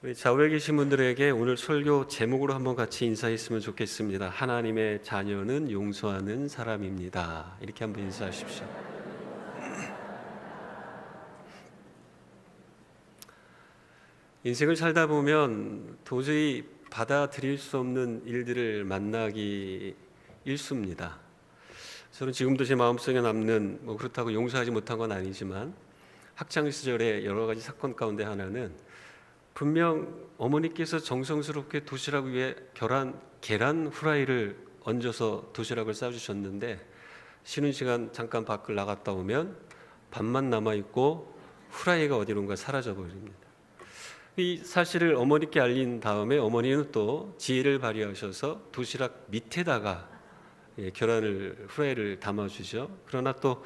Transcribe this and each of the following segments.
우리 좌우에 계신 분들에게 오늘 설교 제목으로 한번 같이 인사했으면 좋겠습니다. 하나님의 자녀는 용서하는 사람입니다. 이렇게 한번 인사하십시오. 인생을 살다 보면 도저히 받아들일 수 없는 일들을 만나기 일쑤입니다. 저는 지금도 제 마음속에 남는 그렇다고 용서하지 못한 건 아니지만 학창 시절의 여러 가지 사건 가운데 하나는 분명 어머니께서 정성스럽게 도시락 위에 계란 후라이를 얹어서 도시락을 싸주셨는데 쉬는 시간 잠깐 밖을 나갔다 오면 밥만 남아있고 후라이가 어디론가 사라져버립니다. 이 사실을 어머니께 알린 다음에 어머니는 또 지혜를 발휘하셔서 도시락 밑에다가 후라이를 담아주죠. 그러나 또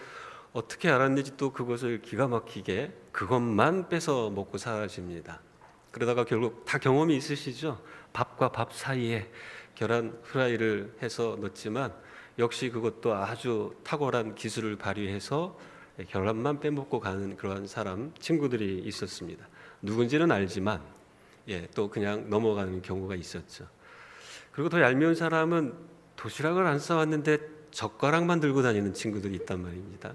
어떻게 알았는지 또 그것을 기가 막히게 그것만 뺏어 먹고 사라집니다. 그러다가 결국 다 경험이 있으시죠? 밥과 밥 사이에 계란 후라이를 해서 넣지만 역시 그것도 아주 탁월한 기술을 발휘해서 계란만 빼먹고 가는 그러한 친구들이 있었습니다. 누군지는 알지만 또 그냥 넘어가는 경우가 있었죠. 그리고 더 얄미운 사람은 도시락을 안 싸왔는데 젓가락만 들고 다니는 친구들이 있단 말입니다.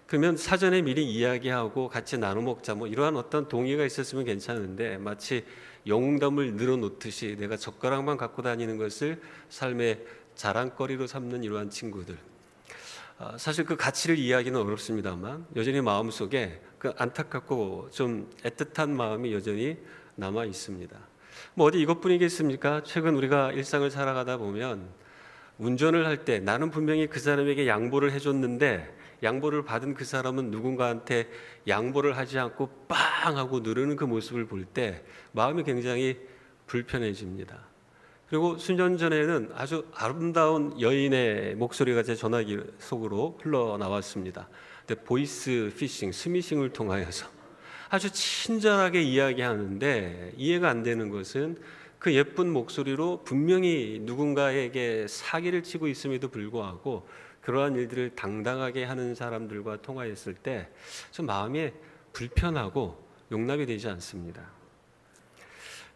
그러면 사전에 미리 이야기하고 같이 나눠 먹자 이러한 어떤 동의가 있었으면 괜찮은데 마치 영웅담을 늘어놓듯이 내가 젓가락만 갖고 다니는 것을 삶의 자랑거리로 삼는 이러한 친구들. 사실 그 가치를 이해하기는 어렵습니다만 여전히 마음속에 그 안타깝고 좀 애틋한 마음이 여전히 남아 있습니다. 어디 이것뿐이겠습니까? 최근 우리가 일상을 살아가다 보면 운전을 할 때 나는 분명히 그 사람에게 양보를 해줬는데 양보를 받은 그 사람은 누군가한테 양보를 하지 않고 빵 하고 누르는 그 모습을 볼 때 마음이 굉장히 불편해집니다. 그리고 수년 전에는 아주 아름다운 여인의 목소리가 제 전화기 속으로 흘러나왔습니다. 보이스 피싱, 스미싱을 통하여서 아주 친절하게 이야기하는데 이해가 안 되는 것은 그 예쁜 목소리로 분명히 누군가에게 사기를 치고 있음에도 불구하고 그러한 일들을 당당하게 하는 사람들과 통화했을 때 좀 마음이 불편하고 용납이 되지 않습니다.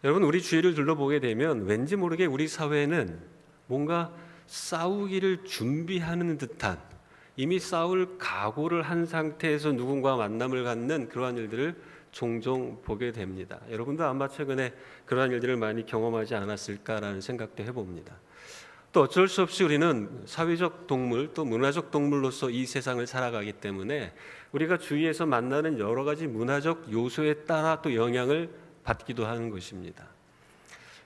여러분, 우리 주위를 둘러보게 되면 왠지 모르게 우리 사회는 뭔가 싸우기를 준비하는 듯한 이미 싸울 각오를 한 상태에서 누군가와 만남을 갖는 그러한 일들을 종종 보게 됩니다. 여러분도 아마 최근에 그러한 일들을 많이 경험하지 않았을까라는 생각도 해봅니다. 또 어쩔 수 없이 우리는 사회적 동물 또 문화적 동물로서 이 세상을 살아가기 때문에 우리가 주위에서 만나는 여러 가지 문화적 요소에 따라 또 영향을 받기도 하는 것입니다.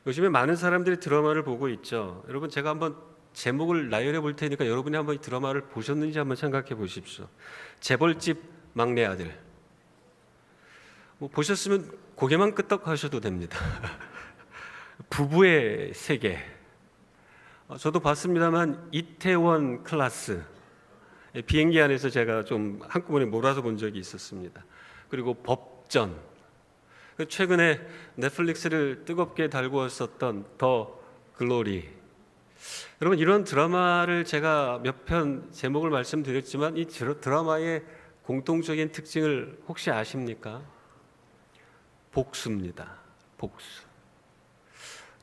요즘에 많은 사람들이 드라마를 보고 있죠. 여러분, 제가 한번 제목을 나열해 볼 테니까 여러분이 한번 이 드라마를 보셨는지 한번 생각해 보십시오. 재벌집 막내 아들. 보셨으면 고개만 끄덕하셔도 됩니다. 부부의 세계. 저도 봤습니다만 이태원 클라스, 비행기 안에서 제가 좀 한꺼번에 몰아서 본 적이 있었습니다. 그리고 법전, 최근에 넷플릭스를 뜨겁게 달구었었던 더 글로리. 여러분, 이런 드라마를 제가 몇 편 제목을 말씀드렸지만 이 드라마의 공통적인 특징을 혹시 아십니까? 복수입니다. 복수.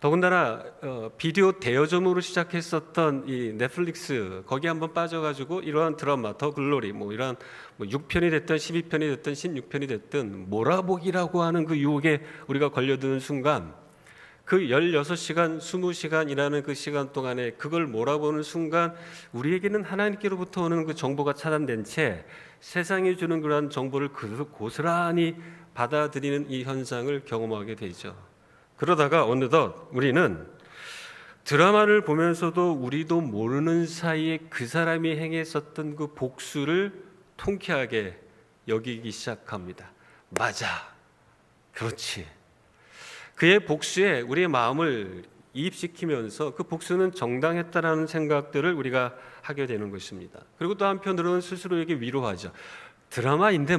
더군다나 비디오 대여점으로 시작했었던 이 넷플릭스 거기 한번 빠져가지고 이러한 드라마 더 글로리 이런 6편이 됐든 12편이 됐든 16편이 됐든 몰아보기라고 하는 그 유혹에 우리가 걸려드는 순간 그 16시간 20시간이라는 그 시간 동안에 그걸 몰아보는 순간 우리에게는 하나님께로부터 오는 그 정보가 차단된 채 세상이 주는 그러한 정보를 고스란히 받아들이는 이 현상을 경험하게 되죠. 그러다가 어느덧 우리는 드라마를 보면서도 우리도 모르는 사이에 그 사람이 행했었던 그 복수를 통쾌하게 여기기 시작합니다. 맞아, 그렇지. 그의 복수에 우리의 마음을 이입시키면서 그 복수는 정당했다라는 생각들을 우리가 하게 되는 것입니다. 그리고 또 한편으로는 스스로에게 위로하죠. 드라마인데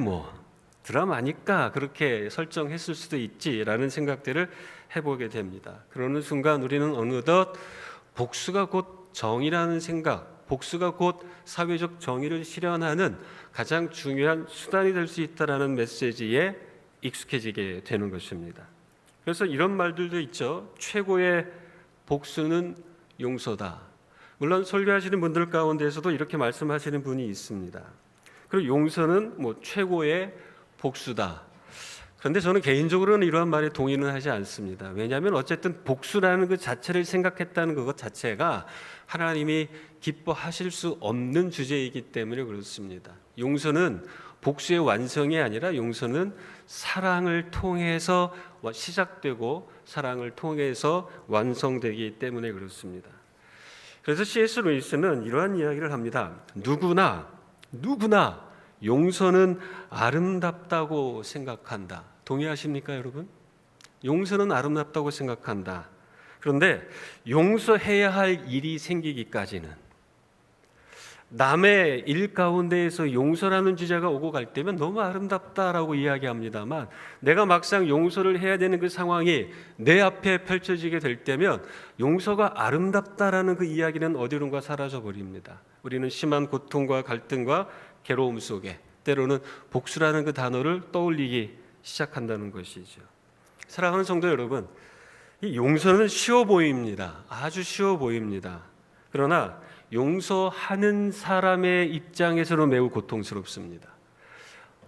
드라마니까 그렇게 설정했을 수도 있지라는 생각들을 해보게 됩니다. 그러는 순간 우리는 어느덧 복수가 곧 정의라는 생각, 복수가 곧 사회적 정의를 실현하는 가장 중요한 수단이 될 수 있다는 메시지에 익숙해지게 되는 것입니다. 그래서 이런 말들도 있죠. 최고의 복수는 용서다. 물론 설교하시는 분들 가운데서도 이렇게 말씀하시는 분이 있습니다. 그리고 용서는 최고의 복수다. 그런데 저는 개인적으로는 이러한 말에 동의는 하지 않습니다. 왜냐하면 어쨌든 복수라는 그 자체를 생각했다는 것 자체가 하나님이 기뻐하실 수 없는 주제이기 때문에 그렇습니다. 용서는 복수의 완성이 아니라 용서는 사랑을 통해서 시작되고 사랑을 통해서 완성되기 때문에 그렇습니다. 그래서 C.S. 루이스는 이러한 이야기를 합니다. 누구나 용서는 아름답다고 생각한다. 동의하십니까, 여러분? 용서는 아름답다고 생각한다. 그런데 용서해야 할 일이 생기기까지는, 남의 일 가운데에서 용서라는 주제가 오고 갈 때면 너무 아름답다라고 이야기합니다만, 내가 막상 용서를 해야 되는 그 상황이 내 앞에 펼쳐지게 될 때면 용서가 아름답다라는 그 이야기는 어디론가 사라져 버립니다. 우리는 심한 고통과 갈등과 괴로움 속에 때로는 복수라는 그 단어를 떠올리기 시작한다는 것이죠. 사랑하는 성도 여러분, 이 용서는 쉬워 보입니다. 아주 쉬워 보입니다. 그러나 용서하는 사람의 입장에서는 매우 고통스럽습니다.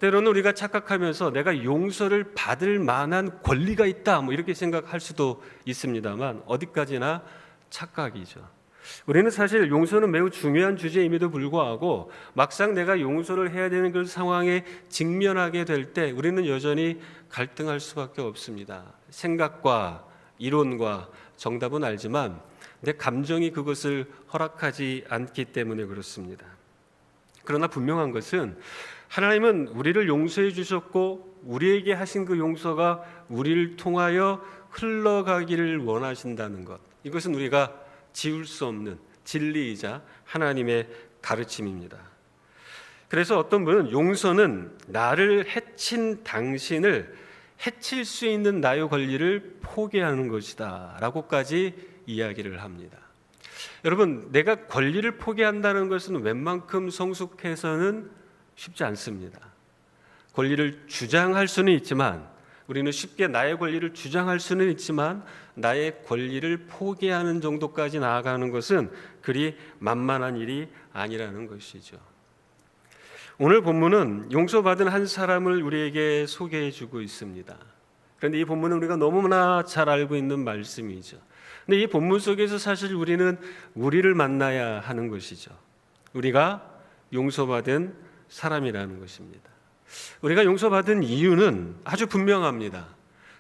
때로는 우리가 착각하면서 내가 용서를 받을 만한 권리가 있다 이렇게 생각할 수도 있습니다만 어디까지나 착각이죠. 우리는 사실 용서는 매우 중요한 주제임에도 불구하고 막상 내가 용서를 해야 되는 그 상황에 직면하게 될 때 우리는 여전히 갈등할 수밖에 없습니다. 생각과 이론과 정답은 알지만 내 감정이 그것을 허락하지 않기 때문에 그렇습니다. 그러나 분명한 것은 하나님은 우리를 용서해 주셨고 우리에게 하신 그 용서가 우리를 통하여 흘러가기를 원하신다는 것, 이것은 우리가 지울 수 없는 진리이자 하나님의 가르침입니다. 그래서 어떤 분은 용서는 나를 해친 당신을 해칠 수 있는 나의 권리를 포기하는 것이다 라고까지 이야기를 합니다. 여러분, 내가 권리를 포기한다는 것은 웬만큼 성숙해서는 쉽지 않습니다. 권리를 주장할 수는 있지만, 우리는 쉽게 나의 권리를 주장할 수는 있지만 나의 권리를 포기하는 정도까지 나아가는 것은 그리 만만한 일이 아니라는 것이죠. 오늘 본문은 용서받은 한 사람을 우리에게 소개해 주고 있습니다. 그런데 이 본문은 우리가 너무나 잘 알고 있는 말씀이죠. 근데 이 본문 속에서 사실 우리는 우리를 만나야 하는 것이죠. 우리가 용서받은 사람이라는 것입니다. 우리가 용서받은 이유는 아주 분명합니다.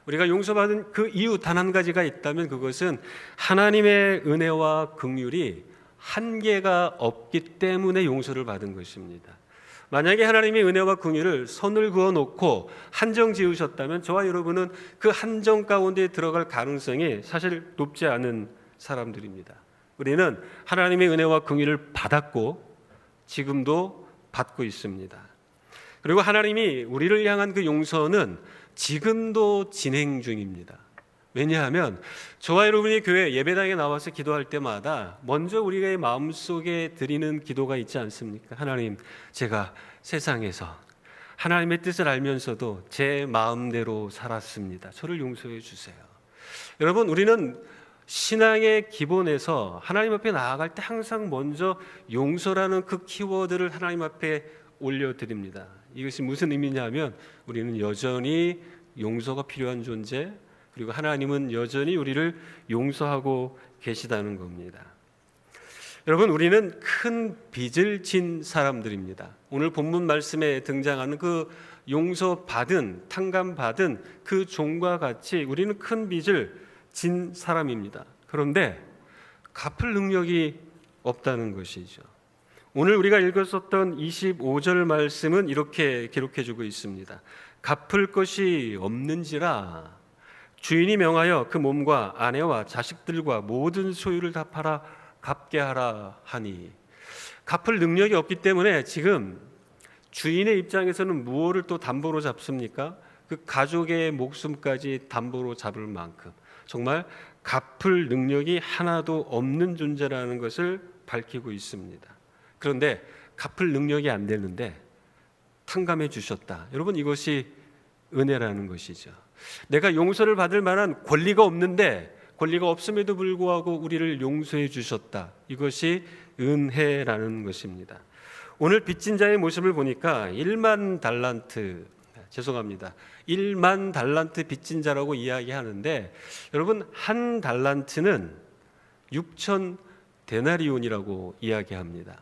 우리가 용서받은 그 이유 단 한 가지가 있다면 그것은 하나님의 은혜와 긍휼이 한계가 없기 때문에 용서를 받은 것입니다. 만약에 하나님의 은혜와 긍휼을 선을 그어놓고 한정 지으셨다면 저와 여러분은 그 한정 가운데 들어갈 가능성이 사실 높지 않은 사람들입니다. 우리는 하나님의 은혜와 긍휼을 받았고 지금도 받고 있습니다. 그리고 하나님이 우리를 향한 그 용서는 지금도 진행 중입니다. 왜냐하면 저와 여러분이 교회 예배당에 나와서 기도할 때마다 먼저 우리의 마음속에 드리는 기도가 있지 않습니까? 하나님, 제가 세상에서 하나님의 뜻을 알면서도 제 마음대로 살았습니다. 저를 용서해 주세요. 여러분, 우리는 신앙의 기본에서 하나님 앞에 나아갈 때 항상 먼저 용서라는 그 키워드를 하나님 앞에 올려드립니다. 이것이 무슨 의미냐면 우리는 여전히 용서가 필요한 존재, 그리고 하나님은 여전히 우리를 용서하고 계시다는 겁니다. 여러분, 우리는 큰 빚을 진 사람들입니다. 오늘 본문 말씀에 등장하는 그 용서받은, 탕감받은 그 종과 같이 우리는 큰 빚을 진 사람입니다. 그런데 갚을 능력이 없다는 것이죠. 오늘 우리가 읽었었던 25절 말씀은 이렇게 기록해주고 있습니다. 갚을 것이 없는지라 주인이 명하여 그 몸과 아내와 자식들과 모든 소유를 다 팔아 갚게 하라 하니, 갚을 능력이 없기 때문에 지금 주인의 입장에서는 무엇을 또 담보로 잡습니까? 그 가족의 목숨까지 담보로 잡을 만큼 정말 갚을 능력이 하나도 없는 존재라는 것을 밝히고 있습니다. 그런데 갚을 능력이 안 되는데 탕감해 주셨다. 여러분, 이것이 은혜라는 것이죠. 내가 용서를 받을 만한 권리가 없는데 권리가 없음에도 불구하고 우리를 용서해 주셨다. 이것이 은혜라는 것입니다. 오늘 빚진 자의 모습을 보니까 1만 달란트 빚진 자라고 이야기하는데, 여러분, 한 달란트는 6천 데나리온이라고 이야기합니다.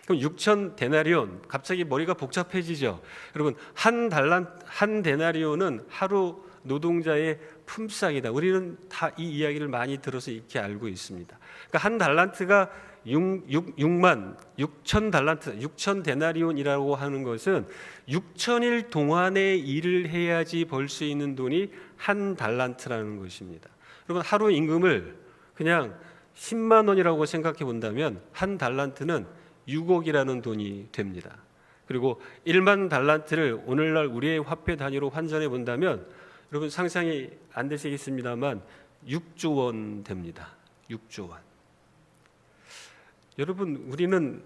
그럼 6천 데나리온, 갑자기 머리가 복잡해지죠. 여러분, 한 데나리온은 하루 노동자의 품삯이다. 우리는 다 이 이야기를 많이 들어서 익히 알고 있습니다. 그러니까 한 달란트가 6천 달란트, 6천 데나리온이라고 하는 것은 6천일 동안의 일을 해야지 벌 수 있는 돈이 한 달란트라는 것입니다. 여러분, 하루 임금을 그냥 10만 원이라고 생각해 본다면 한 달란트는 6억이라는 돈이 됩니다. 그리고 1만 달란트를 오늘날 우리의 화폐 단위로 환전해 본다면 여러분 상상이 안 되시겠습니다만 6조 원 됩니다. 6조 원. 여러분, 우리는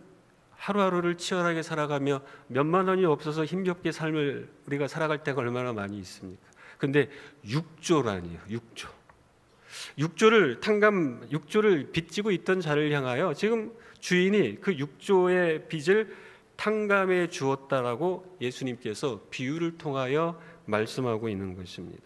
하루하루를 치열하게 살아가며 몇만 원이 없어서 힘겹게 삶을 우리가 살아갈 때가 얼마나 많이 있습니까? 근데 6조라니요. 6조. 6조를 빚지고 있던 자를 향하여 지금 주인이 그 6조의 빚을 탕감해 주었다라고 예수님께서 비유를 통하여 말씀하고 있는 것입니다.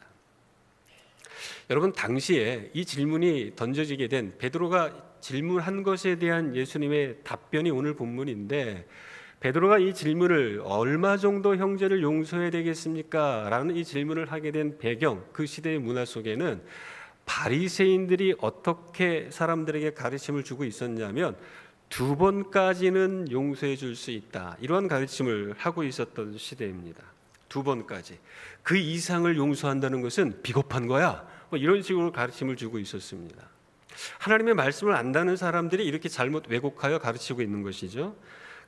여러분, 당시에 이 질문이 던져지게 된 베드로가 질문한 것에 대한 예수님의 답변이 오늘 본문인데, 베드로가 이 질문을 얼마 정도 형제를 용서해야 되겠습니까? 라는 이 질문을 하게 된 배경, 그 시대의 문화 속에는 바리새인들이 어떻게 사람들에게 가르침을 주고 있었냐면 2번까지는 용서해 줄 수 있다, 이러한 가르침을 하고 있었던 시대입니다. 2번까지. 그 이상을 용서한다는 것은 비겁한 거야, 이런 식으로 가르침을 주고 있었습니다. 하나님의 말씀을 안다는 사람들이 이렇게 잘못 왜곡하여 가르치고 있는 것이죠.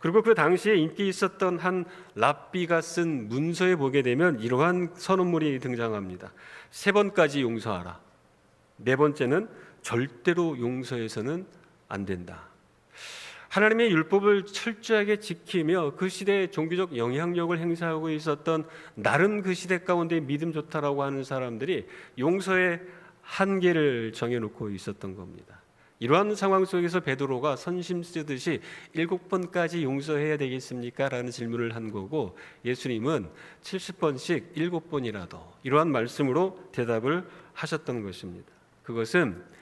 그리고 그 당시에 인기 있었던 한 랍비가 쓴 문서에 보게 되면 이러한 선언물이 등장합니다. 3번까지 용서하라. 4번째는 절대로 용서해서는 안 된다. 하나님의 율법을 철저하게 지키며 그 시대의 종교적 영향력을 행사하고 있었던 나름 그 시대 가운데 믿음 좋다라고 하는 사람들이 용서의 한계를 정해놓고 있었던 겁니다. 이러한 상황 속에서 베드로가 선심 쓰듯이 7번까지 용서해야 되겠습니까? 라는 질문을 한 거고, 예수님은 70번씩 7번이라도 이러한 말씀으로 대답을 하셨던 것입니다. 그것은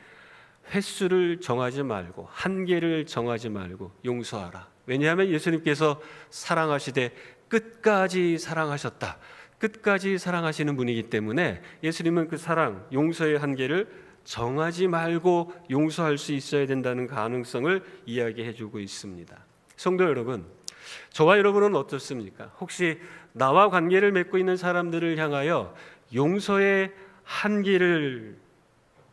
횟수를 정하지 말고 한계를 정하지 말고 용서하라. 왜냐하면 예수님께서 사랑하시되 끝까지 사랑하셨다. 끝까지 사랑하시는 분이기 때문에 예수님은 그 사랑, 용서의 한계를 정하지 말고 용서할 수 있어야 된다는 가능성을 이야기해 주고 있습니다. 성도 여러분, 저와 여러분은 어떻습니까? 혹시 나와 관계를 맺고 있는 사람들을 향하여 용서의 한계를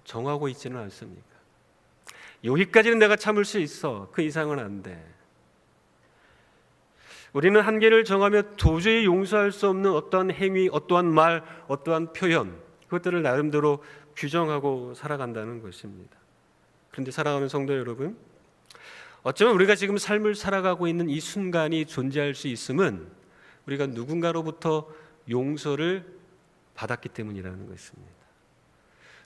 정하고 있지는 않습니까? 여기까지는 내가 참을 수 있어, 그 이상은 안 돼. 우리는 한계를 정하며 도저히 용서할 수 없는 어떠한 행위, 어떠한 말, 어떠한 표현, 그것들을 나름대로 규정하고 살아간다는 것입니다. 그런데 사랑하는 성도 여러분, 어쩌면 우리가 지금 삶을 살아가고 있는 이 순간이 존재할 수 있음은 우리가 누군가로부터 용서를 받았기 때문이라는 것입니다.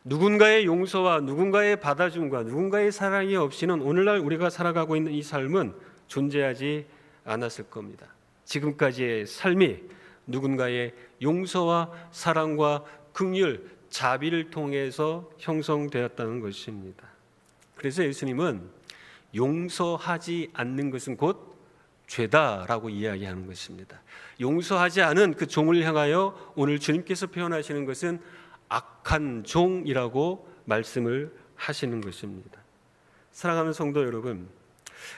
누군가의 용서와 누군가의 받아줌과 누군가의 사랑이 없이는 오늘날 우리가 살아가고 있는 이 삶은 존재하지 않았을 겁니다. 지금까지의 삶이 누군가의 용서와 사랑과 긍휼, 자비를 통해서 형성되었다는 것입니다. 그래서 예수님은 용서하지 않는 것은 곧 죄다라고 이야기하는 것입니다. 용서하지 않은 그 종을 향하여 오늘 주님께서 표현하시는 것은 악한 종이라고 말씀을 하시는 것입니다. 사랑하는 성도 여러분,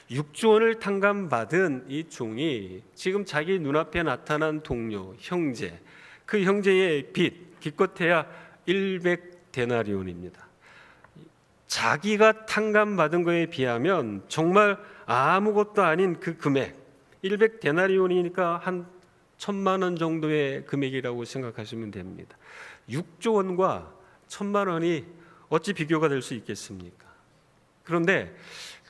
6조 원을 탕감받은 이 종이 지금 자기 눈앞에 나타난 동료, 형제, 그 형제의 빚, 기껏해야 100데나리온입니다. 자기가 탕감받은 것에 비하면 정말 아무것도 아닌 그 금액, 100데나리온이니까 한 1,000만 원 정도의 금액이라고 생각하시면 됩니다. 6조 원과 1,000만 원이 어찌 비교가 될 수 있겠습니까? 그런데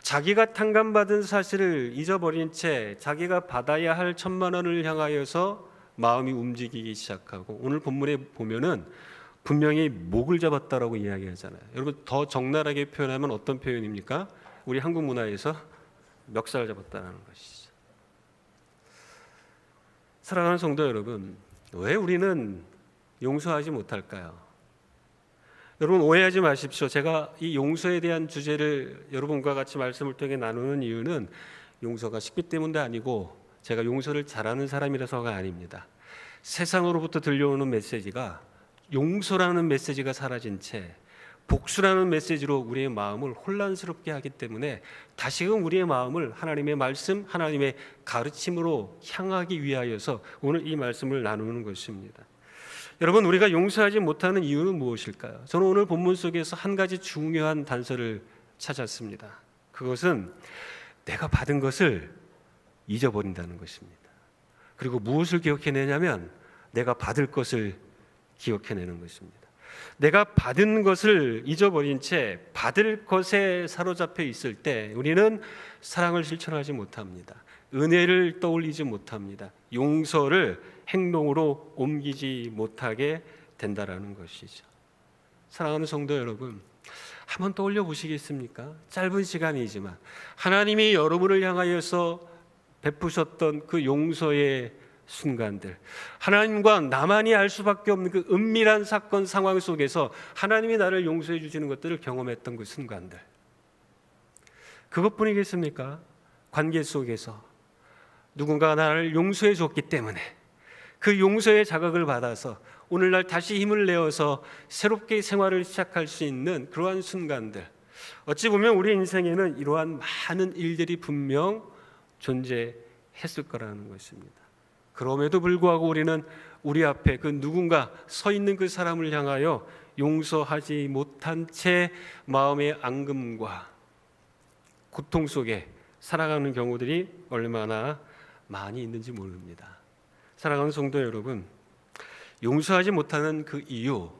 자기가 탕감받은 사실을 잊어버린 채 자기가 받아야 할 1,000만 원을 향하여서 마음이 움직이기 시작하고, 오늘 본문에 보면은 분명히 목을 잡았다라고 이야기하잖아요. 여러분 더 적나라하게 표현하면 어떤 표현입니까? 우리 한국 문화에서 멱살 잡았다는 것이죠. 사랑하는 성도 여러분, 왜 우리는 용서하지 못할까요? 여러분 오해하지 마십시오. 제가 이 용서에 대한 주제를 여러분과 같이 말씀을 통해 나누는 이유는 용서가 쉽기 때문도 아니고 제가 용서를 잘하는 사람이라서가 아닙니다. 세상으로부터 들려오는 메시지가 용서라는 메시지가 사라진 채 복수라는 메시지로 우리의 마음을 혼란스럽게 하기 때문에 다시금 우리의 마음을 하나님의 말씀, 하나님의 가르침으로 향하기 위하여서 오늘 이 말씀을 나누는 것입니다. 여러분 우리가 용서하지 못하는 이유는 무엇일까요? 저는 오늘 본문 속에서 한 가지 중요한 단서를 찾았습니다. 그것은 내가 받은 것을 잊어버린다는 것입니다. 그리고 무엇을 기억해내냐면 내가 받을 것을 기억해내는 것입니다. 내가 받은 것을 잊어버린 채 받을 것에 사로잡혀 있을 때 우리는 사랑을 실천하지 못합니다. 은혜를 떠올리지 못합니다. 용서를 행동으로 옮기지 못하게 된다라는 것이죠. 사랑하는 성도 여러분, 한번 떠올려 보시겠습니까? 짧은 시간이지만 하나님이 여러분을 향하여서 베푸셨던 그 용서의 순간들, 하나님과 나만이 알 수밖에 없는 그 은밀한 사건 상황 속에서 하나님이 나를 용서해 주시는 것들을 경험했던 그 순간들, 그것뿐이겠습니까? 관계 속에서 누군가가 나를 용서해 줬기 때문에 그 용서의 자극을 받아서 오늘날 다시 힘을 내어서 새롭게 생활을 시작할 수 있는 그러한 순간들, 어찌 보면 우리 인생에는 이러한 많은 일들이 분명 존재했을 거라는 것입니다. 그럼에도 불구하고 우리는 우리 앞에 그 누군가 서 있는 그 사람을 향하여 용서하지 못한 채 마음의 앙금과 고통 속에 살아가는 경우들이 얼마나 많이 있는지 모릅니다. 사랑하는 성도 여러분, 용서하지 못하는 그 이유,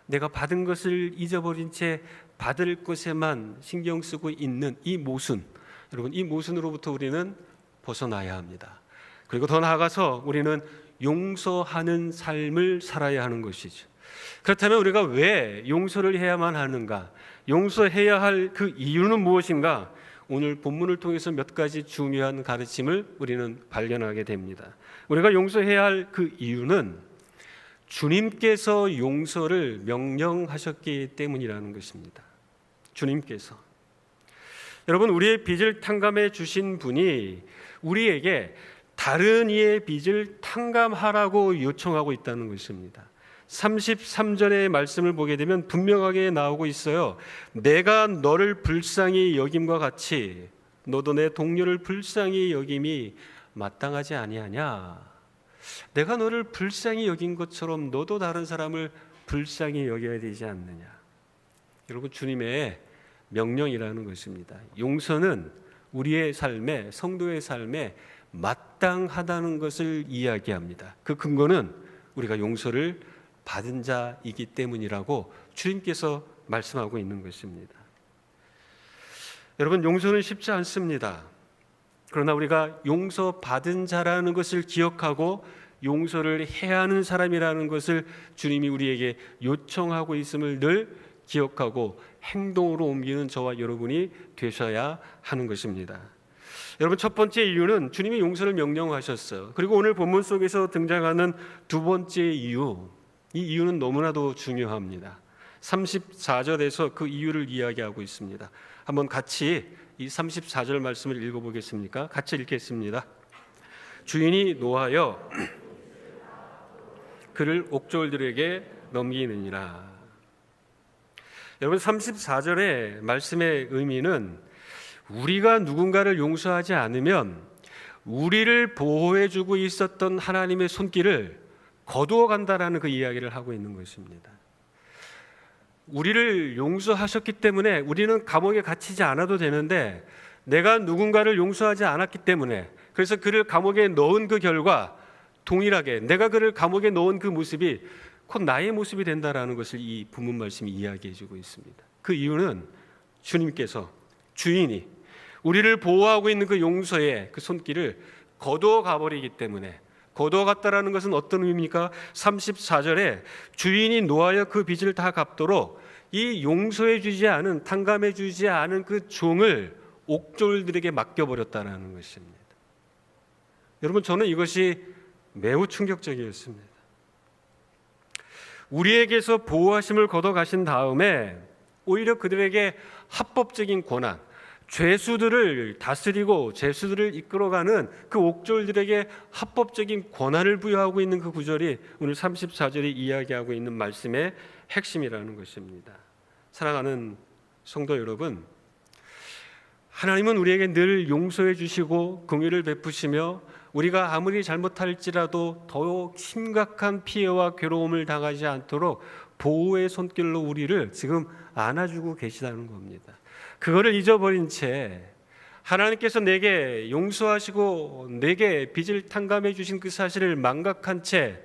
내가 받은 것을 잊어버린 채 받을 것에만 신경 쓰고 있는 이 모순, 여러분 이 모순으로부터 우리는 벗어나야 합니다. 그리고 더 나아가서 우리는 용서하는 삶을 살아야 하는 것이죠. 그렇다면 우리가 왜 용서를 해야만 하는가? 용서해야 할 그 이유는 무엇인가? 오늘 본문을 통해서 몇 가지 중요한 가르침을 우리는 발견하게 됩니다. 우리가 용서해야 할 그 이유는 주님께서 용서를 명령하셨기 때문이라는 것입니다. 주님께서, 여러분 우리의 빚을 탕감해 주신 분이 우리에게 다른 이의 빚을 탕감하라고 요청하고 있다는 것입니다. 33절의 말씀을 보게 되면 분명하게 나오고 있어요. 내가 너를 불쌍히 여김과 같이 너도 내 동료를 불쌍히 여김이 마땅하지 아니하냐. 내가 너를 불쌍히 여긴 것처럼 너도 다른 사람을 불쌍히 여겨야 되지 않느냐. 여러분 주님의 명령이라는 것입니다. 용서는 우리의 삶에, 성도의 삶에 마땅하다는 것을 이야기합니다. 그 근거는 우리가 용서를 받은 자이기 때문이라고 주님께서 말씀하고 있는 것입니다. 여러분 용서는 쉽지 않습니다. 그러나 우리가 용서받은 자라는 것을 기억하고 용서를 해야 하는 사람이라는 것을 주님이 우리에게 요청하고 있음을 늘 기억하고 행동으로 옮기는 저와 여러분이 되셔야 하는 것입니다. 여러분 첫 번째 이유는 주님이 용서를 명령하셨어요. 그리고 오늘 본문 속에서 등장하는 두 번째 이유, 이 이유는 너무나도 중요합니다. 34절에서 그 이유를 이야기하고 있습니다. 한번 같이 이 34절 말씀을 읽어보겠습니까? 같이 읽겠습니다. 주인이 노하여 그를 옥졸들에게 넘기느니라. 여러분 34절의 말씀의 의미는 우리가 누군가를 용서하지 않으면 우리를 보호해주고 있었던 하나님의 손길을 거두어 간다라는 그 이야기를 하고 있는 것입니다. 우리를 용서하셨기 때문에 우리는 감옥에 갇히지 않아도 되는데 내가 누군가를 용서하지 않았기 때문에, 그래서 그를 감옥에 넣은 그 결과 동일하게 내가 그를 감옥에 넣은 그 모습이 곧 나의 모습이 된다라는 것을 이 본문 말씀이 이야기해 주고 있습니다. 그 이유는 주님께서, 주인이 우리를 보호하고 있는 그 용서의 그 손길을 거두어 가버리기 때문에, 거둬갔다라는 것은 어떤 의미입니까? 34절에 주인이 노하여 그 빚을 다 갚도록 이 용서해 주지 않은, 탕감해 주지 않은 그 종을 옥졸들에게 맡겨버렸다는 것입니다. 여러분, 저는 이것이 매우 충격적이었습니다. 우리에게서 보호하심을 걷어가신 다음에 오히려 그들에게 합법적인 권한, 죄수들을 다스리고 죄수들을 이끌어가는 그 옥졸들에게 합법적인 권한을 부여하고 있는 그 구절이 오늘 34절이 이야기하고 있는 말씀의 핵심이라는 것입니다. 사랑하는 성도 여러분, 하나님은 우리에게 늘 용서해 주시고 긍휼을 베푸시며 우리가 아무리 잘못할지라도 더욱 심각한 피해와 괴로움을 당하지 않도록 보호의 손길로 우리를 지금 안아주고 계시다는 겁니다. 그거를 잊어버린 채 하나님께서 내게 용서하시고 내게 빚을 탕감해 주신 그 사실을 망각한 채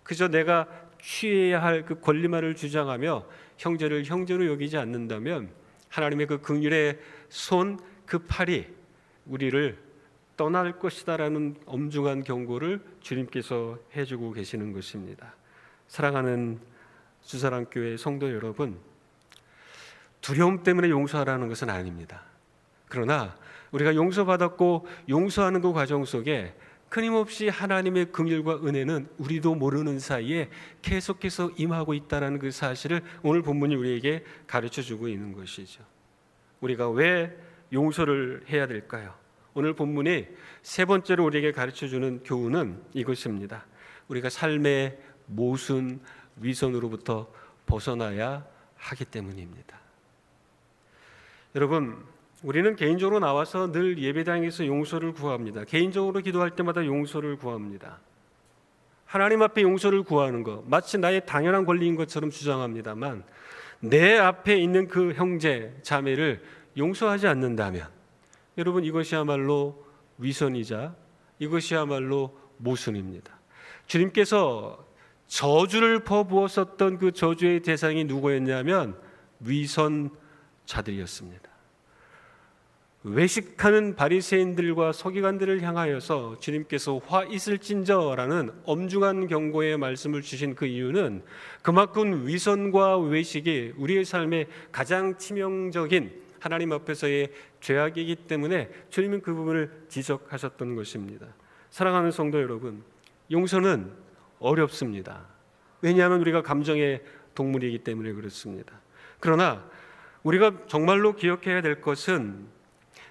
그저 내가 취해야 할 그 권리만을 주장하며 형제를 형제로 여기지 않는다면 하나님의 그 긍휼의 손, 그 팔이 우리를 떠날 것이다라는 엄중한 경고를 주님께서 해주고 계시는 것입니다. 사랑하는 주사랑교회 성도 여러분, 두려움 때문에 용서하라는 것은 아닙니다. 그러나 우리가 용서받았고 용서하는 그 과정 속에 끊임없이 하나님의 긍휼과 은혜는 우리도 모르는 사이에 계속해서 임하고 있다는 그 사실을 오늘 본문이 우리에게 가르쳐주고 있는 것이죠. 우리가 왜 용서를 해야 될까요? 오늘 본문이 세 번째로 우리에게 가르쳐주는 교훈은 이것입니다. 우리가 삶의 모순, 위선으로부터 벗어나야 하기 때문입니다. 여러분, 우리는 개인적으로 나와서 늘 예배당에서 용서를 구합니다. 개인적으로 기도할 때마다 용서를 구합니다. 하나님 앞에 용서를 구하는 것, 마치 나의 당연한 권리인 것처럼 주장합니다만 내 앞에 있는 그 형제, 자매를 용서하지 않는다면 여러분, 이것이야말로 위선이자 이것이야말로 모순입니다. 주님께서 저주를 퍼부었었던 그 저주의 대상이 누구였냐면 위선자들이었습니다. 외식하는 바리새인들과 서기관들을 향하여서 주님께서 화 있을진저라는 엄중한 경고의 말씀을 주신 그 이유는 그만큼 위선과 외식이 우리의 삶에 가장 치명적인 하나님 앞에서의 죄악이기 때문에 주님은 그 부분을 지적하셨던 것입니다. 사랑하는 성도 여러분, 용서는 어렵습니다. 왜냐하면 우리가 감정의 동물이기 때문에 그렇습니다. 그러나 우리가 정말로 기억해야 될 것은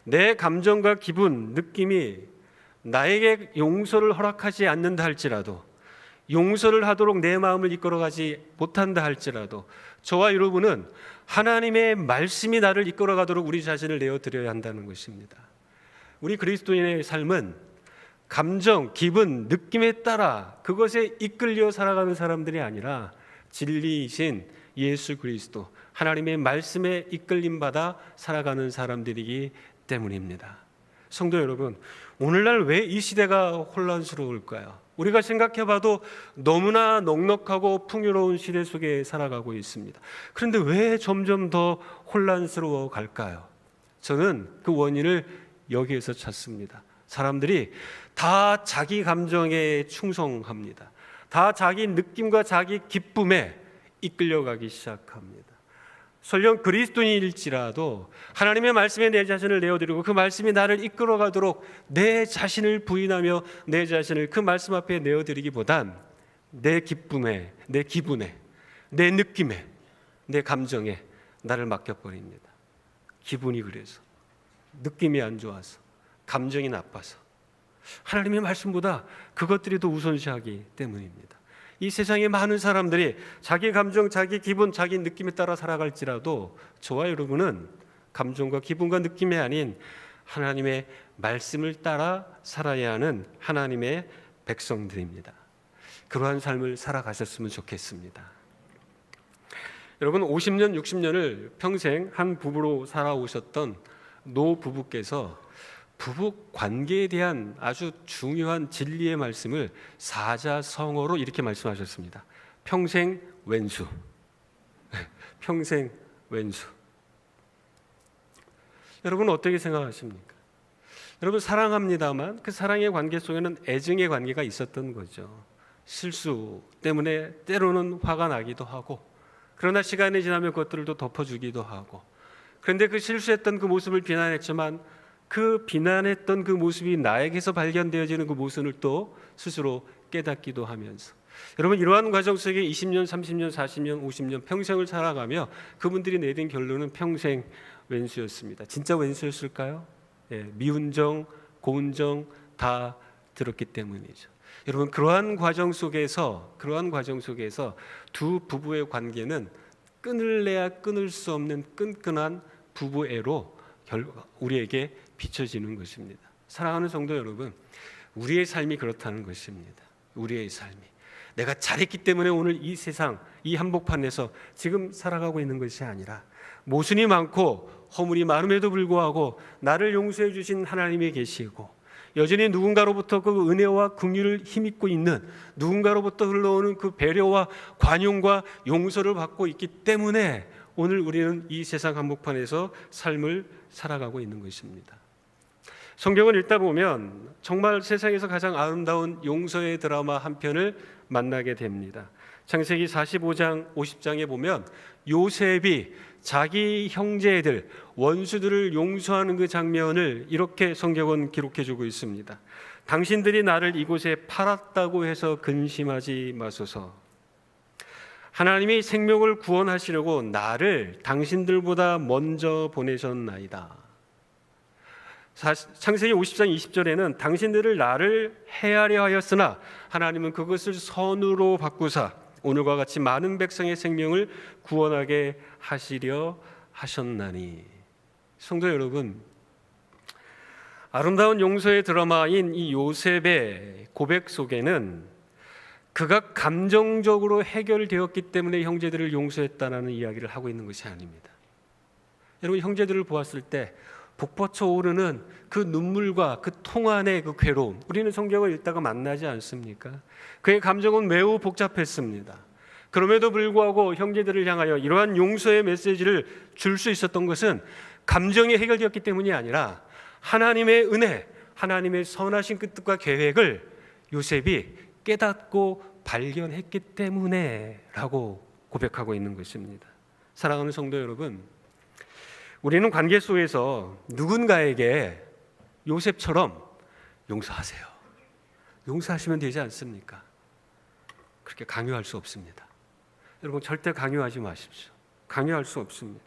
내 감정과 기분, 느낌이 나에게 용서를 허락하지 않는다 할지라도, 용서를 하도록 내 마음을 이끌어가지 못한다 할지라도 저와 여러분은 하나님의 말씀이 나를 이끌어가도록 우리 자신을 내어드려야 한다는 것입니다. 우리 그리스도인의 삶은 감정, 기분, 느낌에 따라 그것에 이끌려 살아가는 사람들이 아니라 진리이신 예수 그리스도, 하나님의 말씀에 이끌림받아 살아가는 사람들이기 때문입니다. 성도 여러분, 오늘날 왜 이 시대가 혼란스러울까요? 우리가 생각해봐도 너무나 넉넉하고 풍요로운 시대 속에 살아가고 있습니다. 그런데 왜 점점 더 혼란스러워 갈까요? 저는 그 원인을 여기에서 찾습니다. 사람들이 다 자기 감정에 충성합니다. 다 자기 느낌과 자기 기쁨에 이끌려가기 시작합니다. 설령 그리스도인일지라도 하나님의 말씀에 내 자신을 내어드리고 그 말씀이 나를 이끌어가도록 내 자신을 부인하며 내 자신을 그 말씀 앞에 내어드리기보단 내 기쁨에, 내 기분에, 내 느낌에, 내 감정에 나를 맡겨버립니다. 기분이 그래서, 느낌이 안 좋아서, 감정이 나빠서 하나님의 말씀보다 그것들이 더 우선시하기 때문입니다. 이 세상에 많은 사람들이 자기 감정, 자기 기분, 자기 느낌에 따라 살아갈지라도 저와 여러분은 감정과 기분과 느낌이 아닌 하나님의 말씀을 따라 살아야 하는 하나님의 백성들입니다. 그러한 삶을 살아가셨으면 좋겠습니다. 여러분, 50년, 60년을 평생 한 부부로 살아오셨던 노 부부께서 부부 관계에 대한 아주 중요한 진리의 말씀을 사자성어로 이렇게 말씀하셨습니다. 평생 왼수. 평생 왼수. 여러분 어떻게 생각하십니까? 여러분 사랑합니다만 그 사랑의 관계 속에는 애증의 관계가 있었던 거죠. 실수 때문에 때로는 화가 나기도 하고, 그러나 시간이 지나면 그것들을 또 덮어주기도 하고, 그런데 그 실수했던 그 모습을 비난했지만 그 비난했던 그 모습이 나에게서 발견되어지는 그 모습을 또 스스로 깨닫기도 하면서, 여러분 이러한 과정 속에 20년, 30년, 40년, 50년 평생을 살아가며 그분들이 내린 결론은 평생 왼수였습니다. 진짜 왼수였을까요? 미운 정, 고운 정 다 들었기 때문이죠. 여러분 그러한 과정 속에서 두 부부의 관계는 끊을래야 끊을 수 없는 끈끈한 부부애로 우리에게 비춰지는 것입니다. 사랑하는 성도 여러분, 우리의 삶이 그렇다는 것입니다. 우리의 삶이 내가 잘했기 때문에 오늘 이 세상, 이 한복판에서 지금 살아가고 있는 것이 아니라 모순이 많고 허물이 많음에도 불구하고 나를 용서해 주신 하나님이 계시고, 여전히 누군가로부터 그 은혜와 긍휼을 힘입고 있는, 누군가로부터 흘러오는 그 배려와 관용과 용서를 받고 있기 때문에 오늘 우리는 이 세상 한복판에서 삶을 살아가고 있는 것입니다. 성경을 읽다 보면 정말 세상에서 가장 아름다운 용서의 드라마 한 편을 만나게 됩니다. 창세기 45장 50장에 보면 요셉이 자기 형제들, 원수들을 용서하는 그 장면을 이렇게 성경은 기록해주고 있습니다. 당신들이 나를 이곳에 팔았다고 해서 근심하지 마소서. 하나님이 생명을 구원하시려고 나를 당신들보다 먼저 보내셨나이다. 창세기 50장 20절에는 당신들을 나를 해하려 하였으나 하나님은 그것을 선으로 바꾸사 오늘과 같이 많은 백성의 생명을 구원하게 하시려 하셨나니. 성도 여러분, 아름다운 용서의 드라마인 이 요셉의 고백 속에는 그가 감정적으로 해결되었기 때문에 형제들을 용서했다는 이야기를 하고 있는 것이 아닙니다. 여러분 형제들을 보았을 때 복받쳐 오르는 그 눈물과 그 통안의 그 괴로움, 우리는 성경을 읽다가 만나지 않습니까? 그의 감정은 매우 복잡했습니다. 그럼에도 불구하고 형제들을 향하여 이러한 용서의 메시지를 줄 수 있었던 것은 감정이 해결되었기 때문이 아니라 하나님의 은혜, 하나님의 선하신 그 뜻과 계획을 요셉이 깨닫고 발견했기 때문에 라고 고백하고 있는 것입니다. 사랑하는 성도 여러분, 우리는 관계 속에서 누군가에게 요셉처럼 용서하세요, 용서하시면 되지 않습니까? 그렇게 강요할 수 없습니다. 여러분 절대 강요하지 마십시오. 강요할 수 없습니다.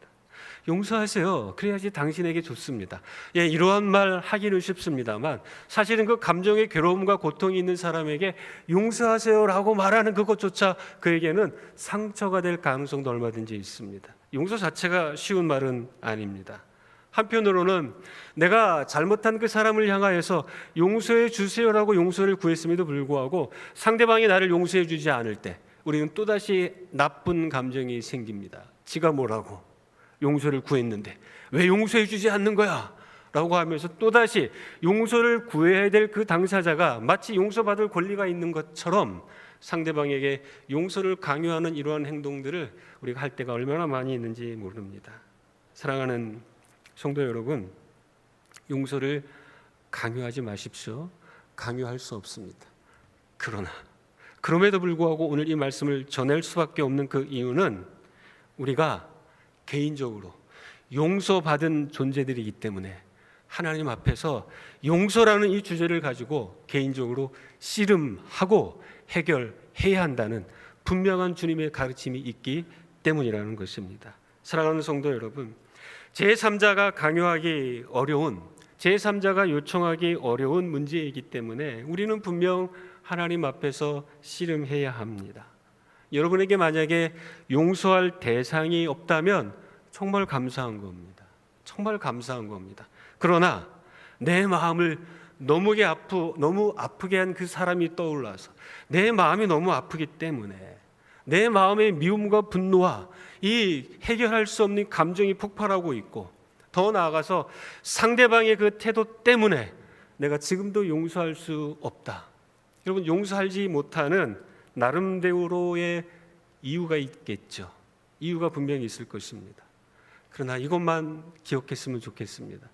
용서하세요. 그래야지 당신에게 좋습니다. 이러한 말 하기는 쉽습니다만 사실은 그 감정의 괴로움과 고통이 있는 사람에게 용서하세요라고 말하는 그것조차 그에게는 상처가 될 가능성도 얼마든지 있습니다. 용서 자체가 쉬운 말은 아닙니다. 한편으로는 내가 잘못한 그 사람을 향하여서 용서해 주세요라고 용서를 구했음에도 불구하고 상대방이 나를 용서해 주지 않을 때 우리는 또다시 나쁜 감정이 생깁니다. 지가 뭐라고 용서를 구했는데 왜 용서해 주지 않는 거야? 라고 하면서 또다시 용서를 구해야 될 그 당사자가 마치 용서받을 권리가 있는 것처럼 상대방에게 용서를 강요하는 이러한 행동들을 우리가 할 때가 얼마나 많이 있는지 모릅니다. 사랑하는 성도 여러분, 용서를 강요하지 마십시오. 강요할 수 없습니다. 그럼에도 불구하고 오늘 이 말씀을 전할 수밖에 없는 그 이유는 우리가 개인적으로 용서받은 존재들이기 때문에 하나님 앞에서 용서라는 이 주제를 가지고 개인적으로 씨름하고 해결해야 한다는 분명한 주님의 가르침이 있기 때문이라는 것입니다. 사랑하는 성도 여러분, 제3자가 강요하기 어려운, 제3자가 요청하기 어려운 문제이기 때문에 우리는 분명 하나님 앞에서 씨름해야 합니다. 여러분에게 만약에 용서할 대상이 없다면 정말 감사한 겁니다. 정말 감사한 겁니다. 그러나 내 마음을 너무 아프게 한 그 사람이 떠올라서 내 마음이 너무 아프기 때문에 내 마음의 미움과 분노와 이 해결할 수 없는 감정이 폭발하고 있고, 더 나아가서 상대방의 그 태도 때문에 내가 지금도 용서할 수 없다. 여러분, 용서하지 못하는 나름대로의 이유가 있겠죠. 이유가 분명히 있을 것입니다. 그러나 이것만 기억했으면 좋겠습니다.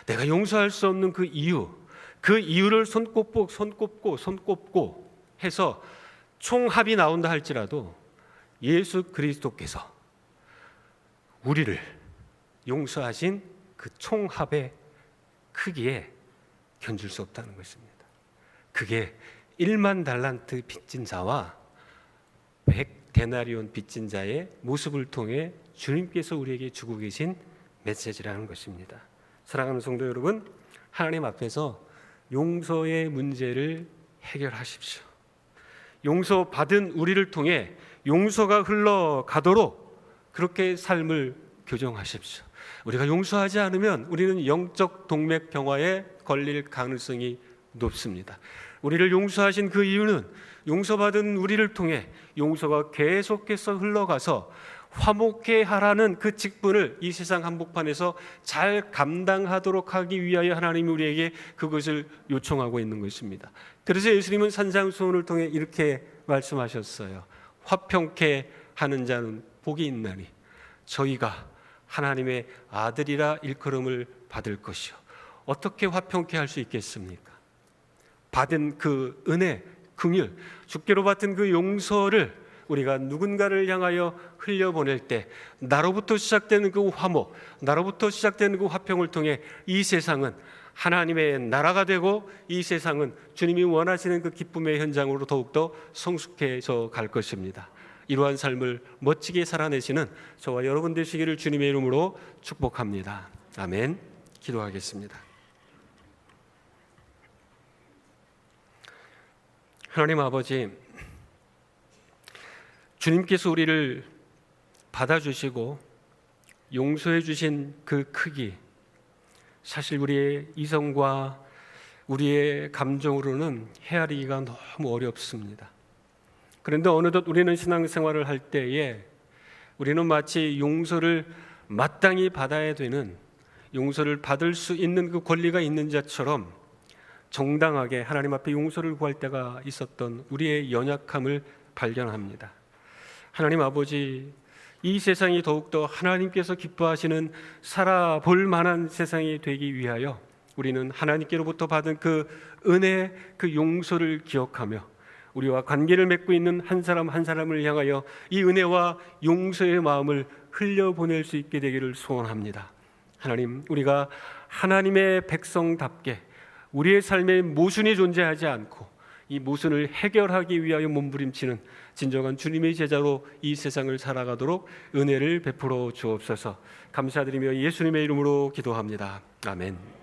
내가 용서할 수 없는 그 이유를 손꼽고 해서 총합이 나온다 할지라도 예수 그리스도께서 우리를 용서하신 그 총합의 크기에 견줄 수 없다는 것입니다. 그게 1만 달란트 빚진 자와 100데나리온 빚진 자의 모습을 통해 주님께서 우리에게 주고 계신 메시지라는 것입니다. 사랑하는 성도 여러분, 하나님 앞에서 용서의 문제를 해결하십시오. 용서받은 우리를 통해 용서가 흘러가도록 그렇게 삶을 교정하십시오. 우리가 용서하지 않으면 우리는 영적 동맥경화에 걸릴 가능성이 높습니다. 우리를 용서하신 그 이유는 용서받은 우리를 통해 용서가 계속해서 흘러가서 화목해 하라는 그 직분을 이 세상 한복판에서 잘 감당하도록 하기 위하여 하나님이 우리에게 그것을 요청하고 있는 것입니다. 그래서 예수님은 산상수훈을 통해 이렇게 말씀하셨어요. 화평케 하는 자는 복이 있나니 저희가 하나님의 아들이라 일컬음을 받을 것이요. 어떻게 화평케 할 수 있겠습니까? 받은 그 은혜, 긍휼, 주께로 받은 그 용서를 우리가 누군가를 향하여 흘려보낼 때 나로부터 시작되는 그 화목, 나로부터 시작되는 그 화평을 통해 이 세상은 하나님의 나라가 되고 이 세상은 주님이 원하시는 그 기쁨의 현장으로 더욱더 성숙해져 갈 것입니다. 이러한 삶을 멋지게 살아내시는 저와 여러분 되시기를 주님의 이름으로 축복합니다. 아멘. 기도하겠습니다. 하나님 아버지, 주님께서 우리를 받아주시고 용서해 주신 그 크기, 사실 우리의 이성과 우리의 감정으로는 헤아리기가 너무 어렵습니다. 그런데 어느덧 우리는 신앙생활을 할 때에 우리는 마치 용서를 마땅히 받아야 되는, 용서를 받을 수 있는 그 권리가 있는 자처럼 정당하게 하나님 앞에 용서를 구할 때가 있었던 우리의 연약함을 발견합니다. 하나님 아버지, 이 세상이 더욱더 하나님께서 기뻐하시는 살아볼 만한 세상이 되기 위하여 우리는 하나님께로부터 받은 그 은혜, 그 용서를 기억하며 우리와 관계를 맺고 있는 한 사람 한 사람을 향하여 이 은혜와 용서의 마음을 흘려보낼 수 있게 되기를 소원합니다. 하나님, 우리가 하나님의 백성답게 우리의 삶에 모순이 존재하지 않고 이 모순을 해결하기 위하여 몸부림치는 진정한 주님의 제자로 이 세상을 살아가도록 은혜를 베풀어 주옵소서. 감사드리며 예수님의 이름으로 기도합니다. 아멘.